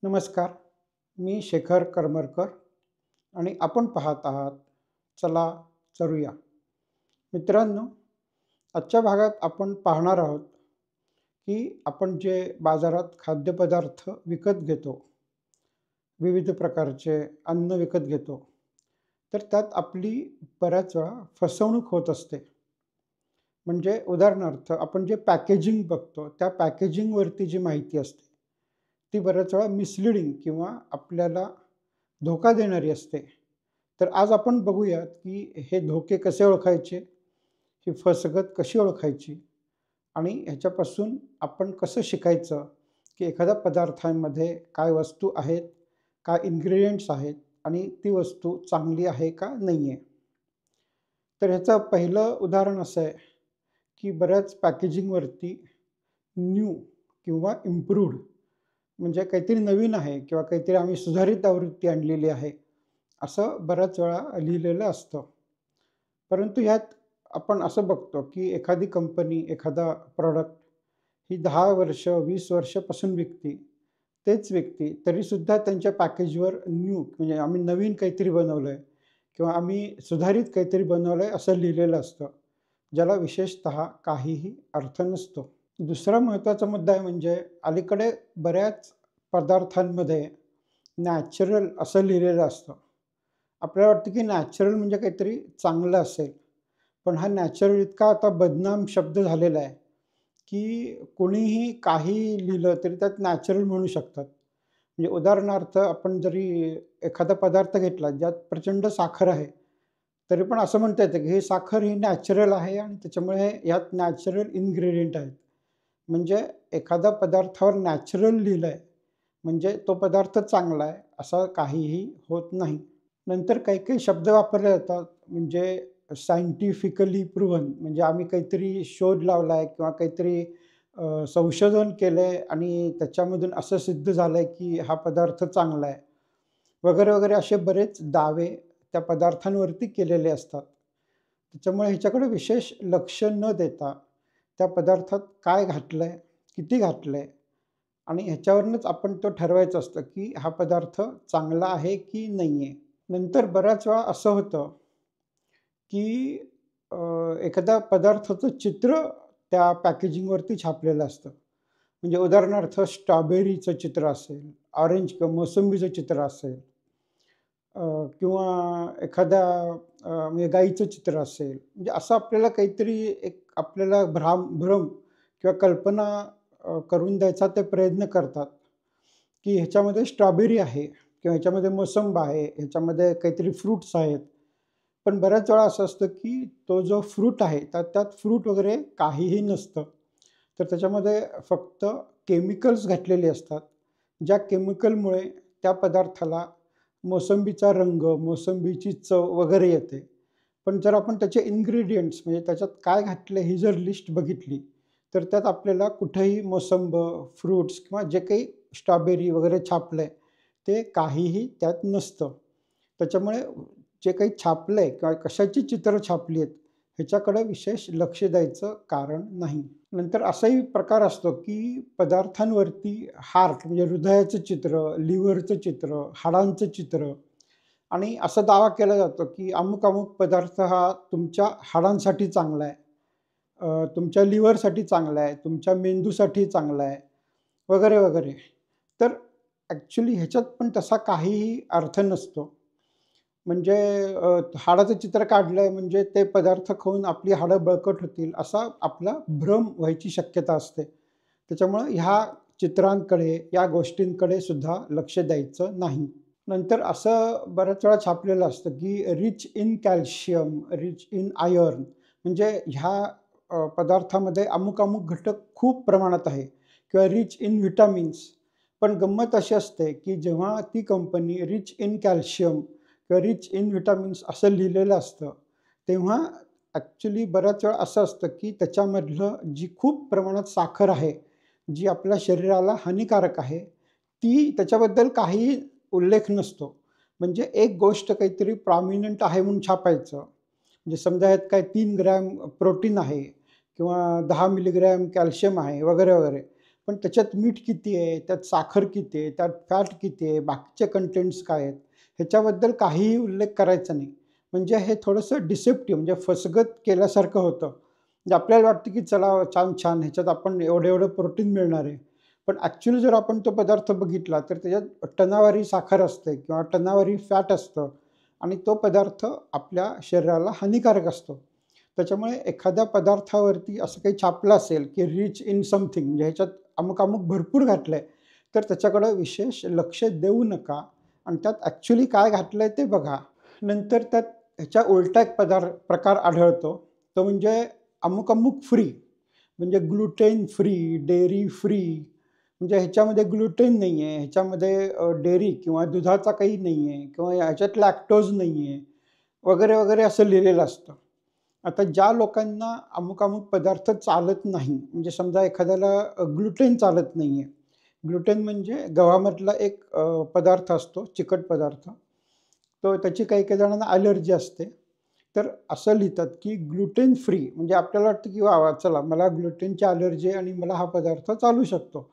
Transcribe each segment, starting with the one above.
नमस्कार. मी शेखर करमरकर आणि आपण पाहत आहात चला चरूया. मित्रांनो, आजच्या भागात आपण पाहणार आहोत की आपण जे बाजारात खाद्यपदार्थ विकत घेतो, विविध प्रकारचे अन्न विकत घेतो, तर त्यात आपली बऱ्याच वेळा फसवणूक होत असते. म्हणजे उदाहरणार्थ आपण जे पॅकेजिंग बघतो, त्या पॅकेजिंगवरती जी माहिती असते, ती बऱ्याच वेळा मिसलीडिंग किंवा आपल्याला धोका देणारी असते. तर आज आपण बघूयात की हे धोके कसे ओळखायचे, ही फसगत कशी ओळखायची आणि ह्याच्यापासून आपण कसं शिकायचं, की एखाद्या पदार्थांमध्ये काय वस्तू आहेत, काय इन्ग्रेडियंट्स आहेत आणि ती वस्तू चांगली आहे का नाही आहे. तर ह्याचं पहिलं उदाहरण असं आहे, की बऱ्याच पॅकेजिंगवरती न्यू किंवा इम्प्रूव्ड म्हणजे काहीतरी नवीन आहे किंवा काहीतरी आम्ही सुधारित आवृत्ती आणलेली आहे, असं बऱ्याच वेळा लिहिलेलं असतं. परंतु ह्यात आपण असं बघतो, की एखादी कंपनी एखादा प्रॉडक्ट ही 10 वर्ष, 20 वर्षापासून विकते. तेच विकते, तरीसुद्धा त्यांच्या पॅकेजवर न्यू म्हणजे आम्ही नवीन काहीतरी बनवलंय किंवा आम्ही सुधारित काहीतरी बनवलंय असं लिहिलेलं असतं, ज्याला विशेषतः काहीही अर्थ नसतो. दुसरा महत्त्वाचा मुद्दा आहे म्हणजे अलीकडे बऱ्याच पदार्थांमध्ये नॅचरल असं लिहिलेलं असतं. आपल्याला वाटतं की नॅचरल म्हणजे काहीतरी चांगलं असेल. पण हा नॅचरल इतका आता बदनाम शब्द झालेला आहे, की कोणीही काहीही लिहिलं तरी त्यात नॅचरल म्हणू शकतात. म्हणजे उदाहरणार्थ आपण जरी एखादा पदार्थ घेतला ज्यात प्रचंड साखर आहे, तरी पण असं म्हणता येतं की ही साखर ही नॅचरल आहे आणि त्याच्यामुळे यात नॅचरल इन्ग्रेडियंट आहेत. म्हणजे एखाद्या पदार्थावर नॅचरल लिहिलंय, म्हणजे तो पदार्थ चांगला आहे, असं काहीही होत नाही. नंतर काही-काही शब्द वापरले जातात, म्हणजे सायंटिफिकली प्रूव्हन म्हणजे आम्ही काहीतरी शोध लावलाय किंवा काहीतरी संशोधन केलंय आणि त्याच्यामधून असं सिद्ध झालंय की हा पदार्थ चांगला आहे, वगैरे, वगैरे असे बरेच दावे त्या पदार्थांवरती केलेले असतात. त्याच्यामुळे ह्याच्याकडे विशेष लक्ष न देता त्या पदार्थात काय घातलंय, किती घातलंय आणि ह्याच्यावरूनच आपण तो ठरवायचं असतं, की हा पदार्थ चांगला आहे की नाही आहे. नंतर बऱ्याच वेळा असं होतं, की अ, एखाद्या पदार्थाचं चित्र त्या पॅकेजिंगवरती छापलेलं असतं. म्हणजे उदाहरणार्थ स्ट्रॉबेरीचं चित्र असेल, ऑरेंज किंवा मोसंबीचं चित्र असेल अ, किंवा एखाद्या म्हणजे गाईचं चित्र असेल. म्हणजे असं आपल्याला काहीतरी एक आपल्याला भ्रम किंवा कल्पना करून द्यायचा ते प्रयत्न करतात, की ह्याच्यामध्ये स्ट्रॉबेरी आहे किंवा ह्याच्यामध्ये मोसंबी आहे, ह्याच्यामध्ये काहीतरी फ्रुट्स आहेत. पण बऱ्याच वेळा असं असतं, की तो जो फ्रूट आहे, त्यात फ्रूट वगैरे काहीही नसतं. तर त्याच्यामध्ये फक्त केमिकल्स घातलेली असतात. ज्या केमिकलमुळे त्या पदार्थाला मोसंबीचा रंग, मोसंबीची चव वगैरे येते. पण जर आपण त्याचे इन्ग्रीडियंट्स म्हणजे त्याच्यात काय घातलं ही जर लिस्ट बघितली, तर त्यात आपल्याला कुठेही फ्रुट्स किंवा जे काही स्ट्रॉबेरी वगैरे छापलंय, ते काहीही त्यात नसतं. त्याच्यामुळे जे काही छापलंय किंवा कशाची चित्र छापली आहेत, ह्याच्याकडे विशेष लक्ष द्यायचं कारण नाही. नंतर असाही प्रकार असतो, की पदार्थांवरती हार्ट म्हणजे हृदयाचं चित्र, लिव्हरचं चित्र, हाडांचं चित्र आणि असा दावा केला जातो, की अमुक-अमुक पदार्थ हा तुमच्या हाडांसाठी चांगला आहे, तुमच्या लिव्हरसाठी चांगला आहे, तुमच्या मेंदूसाठी चांगला आहे, वगैरे, वगैरे. तर ॲक्चुअली ह्याच्यात पण तसा काहीही अर्थ नसतो. म्हणजे हाडाचं चित्र काढलंय म्हणजे ते पदार्थ खाऊन आपली हाडं बळकट होतील, असा आपला भ्रम व्हायची शक्यता असते. त्याच्यामुळं ह्या चित्रांकडे, या गोष्टींकडे सुद्धा लक्ष द्यायचं नाही. नंतर असं बऱ्याच वेळा छापलेलं असतं, की rich in calcium, rich in iron म्हणजे ह्या पदार्थामध्ये अमुक-अमुक घटक खूप प्रमाणात आहे किंवा रिच इन व्हिटॅमिन्स. पण गंमत अशी असते, की जेव्हा ती कंपनी रिच इन कॅल्शियम किंवा रिच इन व्हिटॅमिन्स असं लिहिलेलं असतं, तेव्हा ॲक्चुअली बऱ्याच वेळा असं असतं, की त्याच्यामधलं जी खूप प्रमाणात साखर आहे, जी आपल्या शरीराला हानिकारक आहे, ती त्याच्याबद्दल काहीही उल्लेख नसतो. म्हणजे एक गोष्ट काहीतरी प्रॉमिनंट आहे म्हणून छापायचं. म्हणजे समजा ह्यात काय 3 ग्रॅम प्रोटीन आहे किंवा 10 मिलीग्रॅम कॅल्शियम आहे वगैरे, वगैरे. पण त्याच्यात मीठ किती आहे, त्यात साखर किती आहे, त्यात फॅट किती आहे, बाकीचे कंटेंट्स काय आहेत, ह्याच्याबद्दल काहीही उल्लेख करायचा नाही. म्हणजे हे थोडंसं डिसेप्टिव्ह म्हणजे फसगत केल्यासारखं होतं. म्हणजे आपल्याला वाटतं की चला छान-छान ह्याच्यात आपण एवढं-एवढं प्रोटीन मिळणार आहे. पण ॲक्चुअली जर आपण तो पदार्थ बघितला तर त्याच्यात टनावारी साखर असते किंवा टनावारी फॅट असतं आणि तो पदार्थ आपल्या शरीराला हानिकारक असतो. त्याच्यामुळे एखाद्या पदार्थावरती असं काही छापलं असेल, की रिच इन समथिंग म्हणजे ह्याच्यात अमुक-अमुक भरपूर घातलंय, तर त्याच्याकडं विशेष लक्ष देऊ नका आणि त्यात ॲक्चुअली काय घातलंय ते बघा. नंतर त्यात ह्याच्या उलटा एक प्रकार आढळतो. तो म्हणजे अमुक-अमुक फ्री म्हणजे ग्लुटेन फ्री, डेअरी फ्री म्हणजे ह्याच्यामध्ये ग्लुटेन नाही आहे, ह्याच्यामध्ये डेअरी किंवा दुधाचा काही नाही आहे किंवा ह्याच्यात लॅक्टोज नाही आहे वगैरे, वगैरे असं लिहिलेलं असतं. आता ज्या लोकांना अमुक-अमुक पदार्थ चालत नाही, म्हणजे समजा एखाद्याला ग्लुटेन चालत नाही आहे. ग्लुटेन म्हणजे गव्हामधला एक पदार्थ असतो, चिकट पदार्थ. तो त्याची काही-काही जणांना ॲलर्जी असते. तर असं लिहितात, की ग्लुटेन फ्री म्हणजे आपल्याला वाटतं, की वाह! वाह! चला मला ग्लुटेनची ॲलर्जी आहे आणि मला हा पदार्थ चालू शकतो.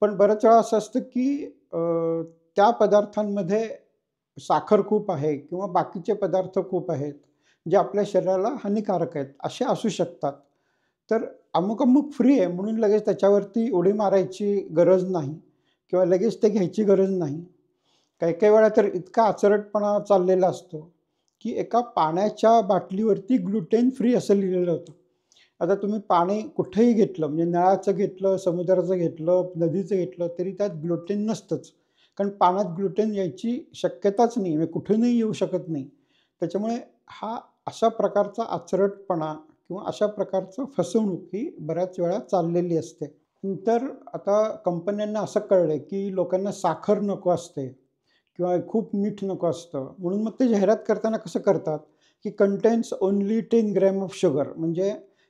पण बऱ्याच वेळा असं असतं, की त्या पदार्थांमध्ये साखर खूप आहे किंवा बाकीचे पदार्थ खूप आहेत, जे आपल्या शरीराला हानिकारक आहेत, असे असू शकतात. तर अमुक-अमुक फ्री आहे म्हणून लगेच त्याच्यावरती उडी मारायची गरज नाही किंवा लगेच ते घ्यायची गरज नाही. काही-काही वेळा तर इतका आचरटपणा चाललेला असतो, की एका पाण्याच्या बाटलीवरती ग्लुटेन फ्री असं लिहिलेलं होतं. आता तुम्ही पाणी कुठेही घेतलं म्हणजे नळाचं घेतलं, समुद्राचं घेतलं, नदीचं घेतलं तरी त्यात ग्लुटेन नसतंच. कारण पाण्यात ग्लुटेन यायची शक्यताच नाही, म्हणजे कुठूनही येऊ शकत नाही. त्याच्यामुळे हा अशा प्रकारचा आचरटपणा किंवा अशा प्रकारचं फसवणूक ही बऱ्याच वेळा चाललेली असते. नंतर आता कंपन्यांना असं कळलंय, की लोकांना साखर नको असते किंवा खूप मीठ नको असतं. म्हणून मग ते जाहिरात करताना कसं करतात, की contains only 10 gram of sugar म्हणजे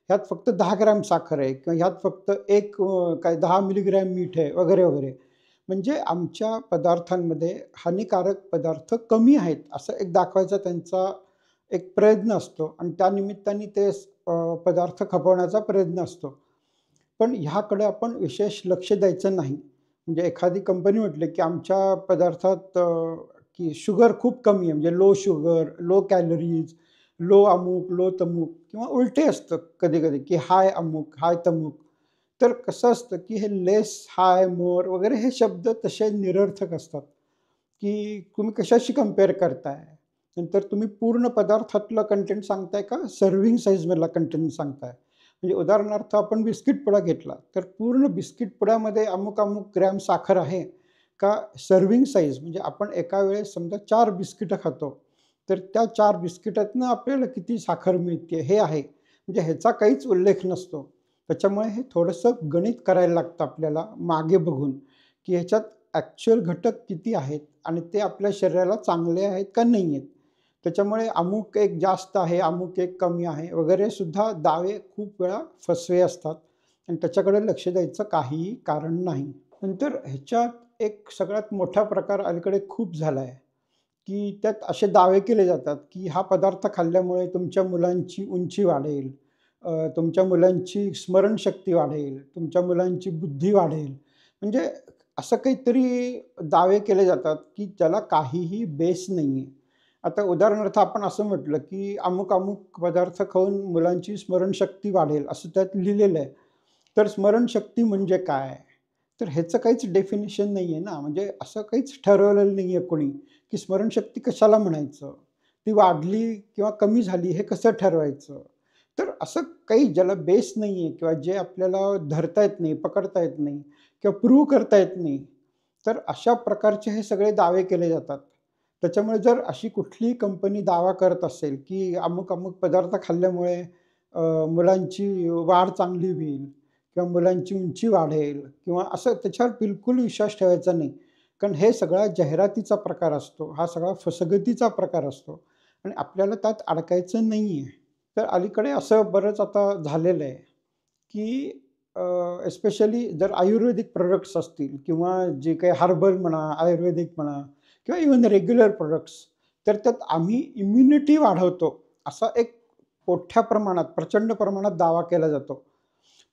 ह्यात फक्त 10 ग्रॅम साखर आहे किंवा ह्यात फक्त एक काय 10 मिलीग्रॅम मीठ आहे वगैरे, वगैरे. म्हणजे आमच्या पदार्थांमध्ये हानिकारक पदार्थ कमी आहेत, असं एक दाखवायचा त्यांचा एक प्रयत्न असतो आणि त्या निमित्ताने ते पदार्थ खपवण्याचा प्रयत्न असतो. पण ह्याकडे आपण विशेष लक्ष द्यायचं नाही. म्हणजे एखादी कंपनी म्हटली, की आमच्या पदार्थात की शुगर खूप कमी आहे, म्हणजे low sugar, low calories, low अमुक, लो तमुक किंवा उलटे असतं कधी-कधी, की हाय अमुक, हाय तमुक. तर कसं असतं, की हे लेस, हाय, मोर वगैरे हे शब्द तसे निरर्थक असतात, की तुम्ही कशाशी कंपेअर करताय? नंतर तुम्ही पूर्ण पदार्थातलं कंटेंट सांगताय का सर्व्हिंग साइजमधला कंटेंट सांगताय? म्हणजे उदाहरणार्थ आपण बिस्किट पुडा घेतला, तर पूर्ण बिस्किट पुड्यामध्ये अमुक-अमुक ग्रॅम साखर आहे का सर्व्हिंग साइज म्हणजे आपण एका वेळेस समजा 4 बिस्किटं खातो, तर त्या 4 बिस्किटातनं आपल्याला किती साखर मिळते हे आहे. म्हणजे ह्याचा काहीच उल्लेख नसतो. त्याच्यामुळे हे थोडंसं गणित करायला लागतं आपल्याला मागे बघून, की ह्याच्यात ॲक्चुअल घटक किती आहेत आणि ते आपल्या शरीराला चांगले आहेत का नाही आहेत. त्याच्यामुळे अमुक एक जास्त आहे, अमुक एक कमी आहे वगैरे सुद्धा दावे खूप वेळा फसवे असतात आणि त्याच्याकडे लक्ष द्यायचं काहीही कारण नाही. नंतर ह्याच्यात एक सगळ्यात मोठा प्रकार अलीकडे खूप झाला आहे, की त्यात असे दावे केले जातात, की हा पदार्थ खाल्ल्यामुळे तुमच्या मुलांची उंची वाढेल, तुमच्या मुलांची स्मरणशक्ती वाढेल, तुमच्या मुलांची बुद्धी वाढेल. म्हणजे असं काहीतरी दावे केले जातात, की ज्याला काहीही बेस नाहीये. आता उदाहरणार्थ आपण असं म्हटलं, की अमुक-अमुक पदार्थ खाऊन मुलांची स्मरणशक्ती वाढेल, असं त्यात लिहिलेलं आहे. तर स्मरणशक्ती म्हणजे काय? तर ह्याचं काहीच डेफिनिशन नाही आहे ना, म्हणजे असं काहीच ठरवलेलं नाही आहे कोणी, की स्मरणशक्ती कशाला म्हणायचं? ती वाढली किंवा कमी झाली हे कसं ठरवायचं? तर असं काही ज्याला बेस नाही आहे किंवा जे आपल्याला धरता येत नाही, पकडता येत नाही किंवा प्रूव्ह करता येत नाही, तर अशा प्रकारचे हे सगळे दावे केले जातात. त्याच्यामुळे जर अशी कुठलीही कंपनी दावा करत असेल, की अमुक-अमुक पदार्थ खाल्ल्यामुळे मुलांची वाढ चांगली होईल किंवा मुलांची उंची वाढेल किंवा असं त्याच्यावर बिलकुल विश्वास ठेवायचा नाही. कारण हे सगळा जाहिरातीचा प्रकार असतो. हा सगळा फसगतीचा प्रकार असतो आणि आपल्याला त्यात अडकायचं नाही आहे. तर अलीकडे असं बरंच आता झालेलं आहे, की एस्पेशली जर आयुर्वेदिक प्रॉडक्ट्स असतील किंवा जे काही हर्बल म्हणा, आयुर्वेदिक म्हणा किंवा इव्हन रेग्युलर प्रॉडक्ट्स, तर त्यात आम्ही इम्युनिटी वाढवतो, असा एक मोठ्या प्रमाणात, प्रचंड प्रमाणात दावा केला जातो.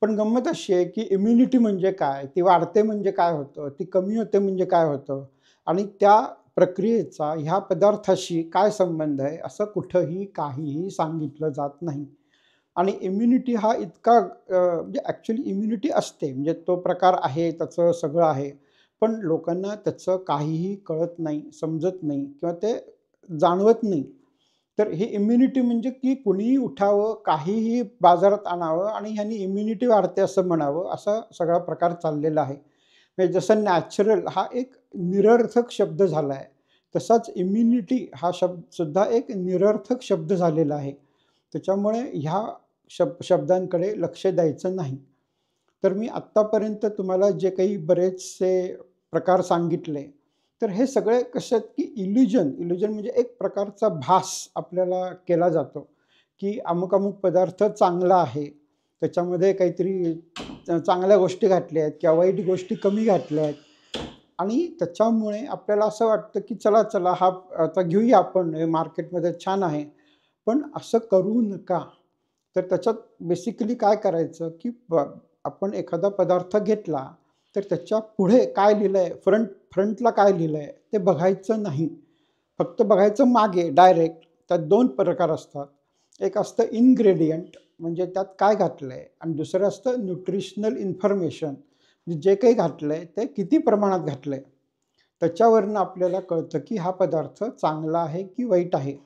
पण गंमत अशी आहे, की इम्युनिटी म्हणजे काय? ती वाढते म्हणजे काय होतं? ती कमी होते म्हणजे काय होतं? आणि त्या प्रक्रियेचा ह्या पदार्थाशी काय संबंध आहे? असं कुठंही काहीही सांगितलं जात नाही. आणि इम्युनिटी हा इतका म्हणजे ॲक्चुअली इम्युनिटी असते, म्हणजे तो प्रकार आहे, त्याचं सगळं आहे. पण लोकांना त्याचं काहीही कळत नाही, समजत नाही किंवा ते जाणवत नाही. तर ही इम्युनिटी म्हणजे की कुणीही उठावं, काहीही बाजारात आणावं आणि ह्यानी इम्युनिटी वाढते असं म्हणावं, असा सगळा प्रकार चाललेला आहे. म्हणजे जसं नॅचरल हा एक निरर्थक शब्द झाला आहे, तसाच इम्युनिटी हा शब्द सुद्धा एक निरर्थक शब्द झालेला आहे. त्याच्यामुळे ह्या शब्दांकडे लक्ष द्यायचं नाही. तर मी आत्तापर्यंत तुम्हाला जे काही बरेचसे प्रकार सांगितले, तर हे सगळे कसे आहेत, की इल्युजन म्हणजे एक प्रकारचा भास आपल्याला केला जातो, की अमुक-अमुक पदार्थ चांगला आहे. त्याच्यामध्ये काहीतरी चांगल्या गोष्टी घातल्या आहेत किंवा वाईट गोष्टी कमी घातल्या आहेत आणि त्याच्यामुळे आपल्याला असं वाटतं, की चला हा आता घेऊया आपण, हे मार्केटमध्ये छान आहे. पण असं करू नका. तर त्याच्यात बेसिकली काय करायचं, की आपण एखादा पदार्थ घेतला, तर त्याच्या पुढे काय लिहिलंय, फ्रंटला काय लिहिलंय ते बघायचं नाही. फक्त बघायचं मागे डायरेक्ट. त्यात 2 प्रकार असतात. एक असतं इन्ग्रेडियंट म्हणजे त्यात काय घातलंय आणि दुसरं असतं न्यूट्रिशनल इन्फॉर्मेशन म्हणजे जे काही घातलंय ते किती प्रमाणात घातलंय. त्याच्यावरनं आपल्याला कळतं, की हा पदार्थ चांगला आहे की वाईट आहे.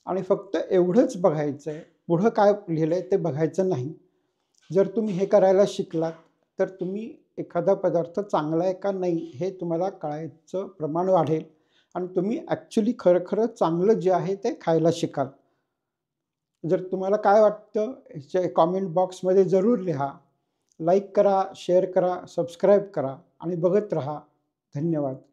आणि फक्त एवढंच बघायचंय. पुढं काय लिहिलंय ते बघायचं नाही. जर तुम्ही हे करायला शिकलात, तर तुम्ही एखादा पदार्थ चांगला आहे का नाही हे तुम्हाला कळायचं प्रमाण वाढेल आणि तुम्ही ॲक्चुअली खरं चांगलं जे आहे ते खायला शिकाल. जर तुम्हाला काय वाटतं ह्याच्या कॉमेंट बॉक्समध्ये जरूर लिहा. लाईक करा, शेअर करा, सबस्क्राईब करा आणि बघत राहा. धन्यवाद.